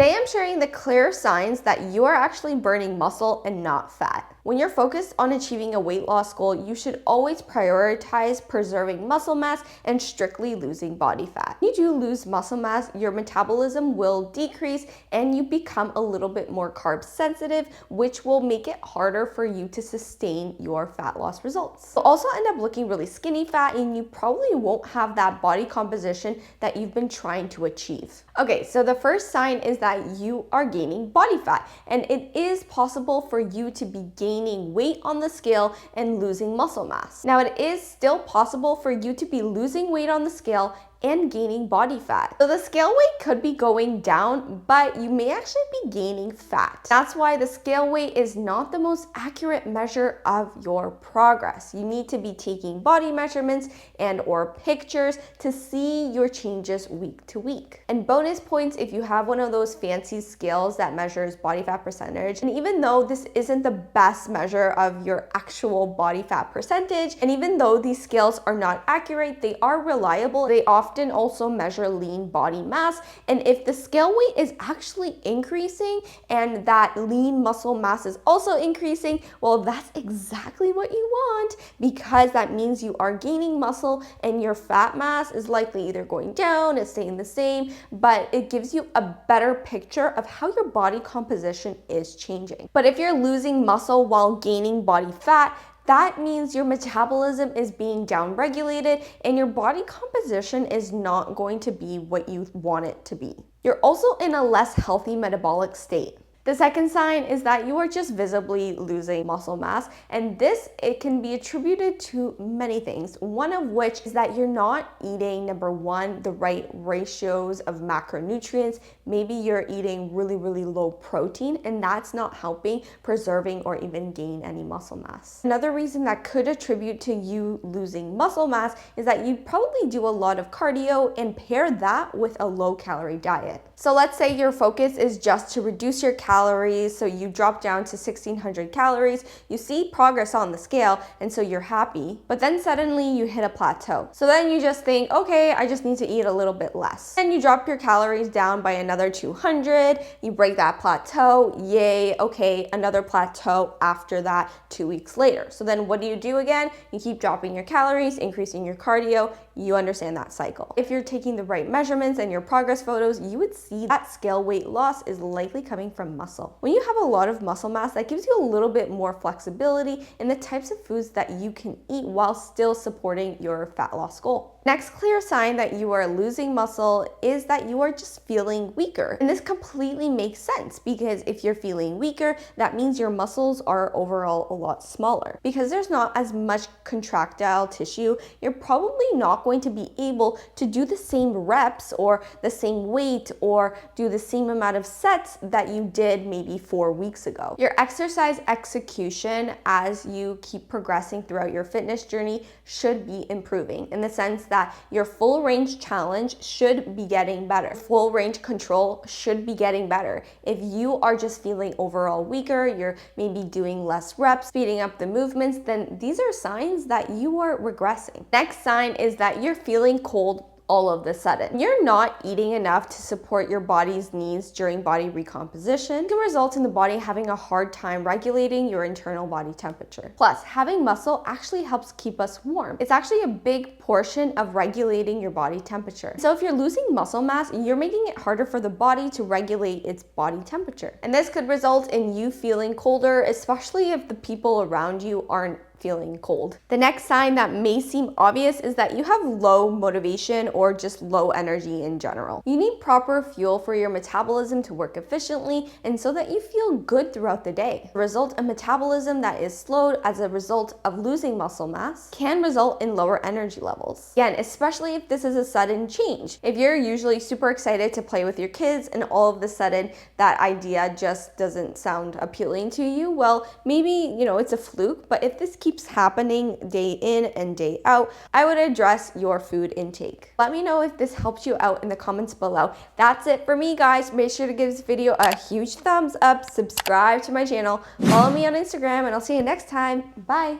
Today I'm sharing the clear signs that you are actually burning muscle and not fat. When you're focused on achieving a weight loss goal, you should always prioritize preserving muscle mass and strictly losing body fat. When you do lose muscle mass, your metabolism will decrease and you become a little bit more carb sensitive, which will make it harder for you to sustain your fat loss results. You'll also end up looking really skinny fat and you probably won't have that body composition that you've been trying to achieve. Okay, so the first sign is that you are gaining body fat, and it is possible for you to be gaining weight on the scale and losing muscle mass. Now, it is still possible for you to be losing weight on the scale and gaining body fat. So the scale weight could be going down, but you may actually be gaining fat. That's why the scale weight is not the most accurate measure of your progress. You need to be taking body measurements and or pictures to see your changes week to week. And bonus points if you have one of those fancy scales that measures body fat percentage. And even though this isn't the best measure of your actual body fat percentage, and even though these scales are not accurate, they are reliable. They often also measure lean body mass, and if the scale weight is actually increasing and that lean muscle mass is also increasing, well, that's exactly what you want, because that means you are gaining muscle and your fat mass is likely either going down, it's staying the same, but it gives you a better picture of how your body composition is changing. But if you're losing muscle while gaining body fat, that means your metabolism is being downregulated and your body composition is not going to be what you want it to be. You're also in a less healthy metabolic state. The second sign is that you are just visibly losing muscle mass, and it can be attributed to many things, one of which is that you're not eating, number one, the right ratios of macronutrients. Maybe you're eating really low protein, and that's not helping preserving or even gain any muscle mass. Another reason that could attribute to you losing muscle mass is that you probably do a lot of cardio and pair that with a low calorie diet. So let's say your focus is just to reduce your calories, so you drop down to 1600 calories, you see progress on the scale, and so you're happy, but then suddenly you hit a plateau. So then you just think, okay, I just need to eat a little bit less. And you drop your calories down by another 200, you break that plateau, yay, okay, another plateau after that 2 weeks later. So then what do you do again? You keep dropping your calories, increasing your cardio. You understand that cycle. If you're taking the right measurements and your progress photos, you would see that scale weight loss is likely coming from muscle. When you have a lot of muscle mass, that gives you a little bit more flexibility in the types of foods that you can eat while still supporting your fat loss goal. Next clear sign that you are losing muscle is that you are just feeling weaker. And this completely makes sense, because if you're feeling weaker, that means your muscles are overall a lot smaller. Because there's not as much contractile tissue, you're probably not going to be able to do the same reps or the same weight or do the same amount of sets that you did maybe 4 weeks ago. Your exercise execution as you keep progressing throughout your fitness journey should be improving, in the sense that your full range challenge should be getting better. Full range control should be getting better. If you are just feeling overall weaker, you're maybe doing less reps, speeding up the movements, then these are signs that you are regressing. Next sign is that you're feeling cold all of the sudden. You're not eating enough to support your body's needs during body recomposition. It can result in the body having a hard time regulating your internal body temperature. Plus, having muscle actually helps keep us warm. It's actually a big portion of regulating your body temperature. So if you're losing muscle mass, you're making it harder for the body to regulate its body temperature. And this could result in you feeling colder, especially if the people around you aren't feeling cold. The next sign that may seem obvious is that you have low motivation or just low energy in general. You need proper fuel for your metabolism to work efficiently and so that you feel good throughout the day. The result of metabolism that is slowed as a result of losing muscle mass can result in lower energy levels. Again, especially if this is a sudden change. If you're usually super excited to play with your kids and all of a sudden that idea just doesn't sound appealing to you, well, maybe, it's a fluke, but if this keeps happening day in and day out, I would address your food intake. Let me know if this helped you out in the comments below. That's it for me, guys. Make sure to give this video a huge thumbs up, subscribe to my channel, follow me on Instagram, and I'll see you next time. Bye.